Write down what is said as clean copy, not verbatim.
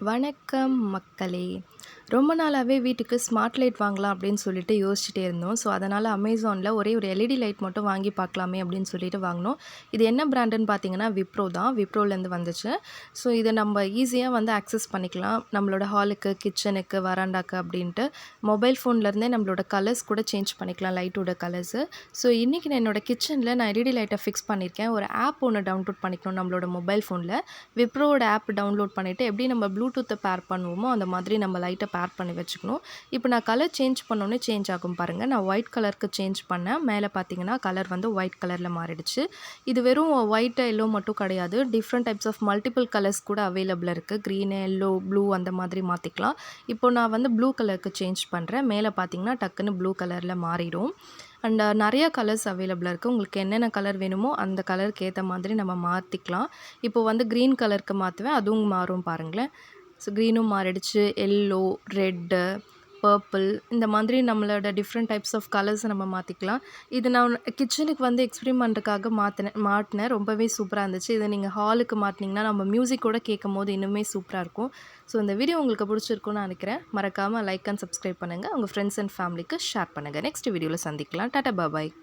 வணக்கம் மக்களே! ரொம்ப நாளாவே வீட்டுக்கு ஸ்மார்ட் லைட் வாங்கலாம் அப்படின்னு சொல்லிட்டு யோசிச்சுட்டே இருந்தோம். ஸோ, அதனால அமேசான்ல ஒரே ஒரு எல்இடி லைட் மட்டும் வாங்கி பார்க்கலாமே அப்படின்னு சொல்லிட்டு வாங்குனோம். இது என்ன பிராண்டுன்னு பார்த்தீங்கன்னா, விப்ரோ தான். விப்ரோலேருந்து வந்துச்சு. ஸோ, இத நம்ம ஈஸியா வந்து ஆக்சஸ் பண்ணிக்கலாம். நம்மளோட ஹாலுக்கு, கிச்சனுக்கு, வராண்டாக்கு அப்படின்ட்டு மொபைல் ஃபோன்லேருந்தே நம்மளோட கலர்ஸ் கூட சேஞ்ச் பண்ணிக்கலாம் லைட்டோட கலர்ஸு. ஸோ, இன்னைக்கு நான் என்னோட கிச்சனில நான் எல்இடி லைட்ட ஃபிக்ஸ் பண்ணியிருக்கேன். ஒரு ஆப் ஒண்ணு டவுன்லோட் பண்ணிக்கணும் நம்மளோட மொபைல் ஃபோன்ல. விப்ரோவோட ஆப் டவுன்லோட் பண்ணிவிட்டு எப்படி நம்ம ப்ளூடூத்தை பேர் பண்ணுவோமோ அந்த மாதிரி நம்ம லைட்டை பேர் பண்ணி வச்சுக்கணும். இப்போ நான் கலர் சேஞ்ச் பண்ணோன்னே சேஞ்ச் ஆகும் பாருங்கள். நான் ஒயிட் கலருக்கு சேஞ்ச் பண்ணேன். மேலே பார்த்தீங்கன்னா கலர் வந்து ஒயிட் கலரில் மாறிடுச்சு. இது வெறும் ஒயிட் எல்லோ மட்டும் கிடையாது. Different types of multiple colours கூட அவைலபிள் இருக்குது. க்ரீனு, எல்லோ, ப்ளூ அந்த மாதிரி மாற்றிக்கலாம். இப்போ நான் வந்து ப்ளூ கலருக்கு சேஞ்ச் பண்ணுறேன். மேலே பார்த்தீங்கன்னா டக்குன்னு ப்ளூ கலரில் மாறிடும். அண்ட் நிறைய கலர்ஸ் அவைலபிளாக இருக்குது. உங்களுக்கு என்னென்ன கலர் வேணுமோ அந்த கலருக்கு ஏற்ற மாதிரி நம்ம மாற்றிக்கலாம். இப்போ வந்து க்ரீன் கலருக்கு மாற்றுவேன். அதுவும் மாறும் பாருங்களேன். ஸோ க்ரீனும் மாறிடுச்சு. எல்லோ, ரெட்டு, பர்பிள் இந்த மாதிரி நம்மளோட டிஃப்ரெண்ட் டைப்ஸ் ஆஃப் கலர்ஸை நம்ம மாற்றிக்கலாம். இது நான் கிச்சனுக்கு வந்து எக்ஸ்பெரிமெண்ட்டுக்காக மாட்டினேன். ரொம்பவே சூப்பராக இருந்துச்சு. இதை நீங்கள் ஹாலுக்கு மாட்டினீங்கன்னா நம்ம மியூசிக்கோட கேட்கும்போது இன்னுமே சூப்பராக இருக்கும். ஸோ இந்த வீடியோ உங்களுக்கு பிடிச்சிருக்குன்னு நான் நினைக்கிறேன். மறக்காமல் லைக் அண்ட் சப்ஸ்கிரைப் பண்ணுங்கள். உங்கள் ஃப்ரெண்ட்ஸ் அண்ட் ஃபேமிலிக்கு ஷேர் பண்ணுங்கள். நெக்ஸ்ட் வீடியோவில் சந்திக்கலாம். டாடா பாய்.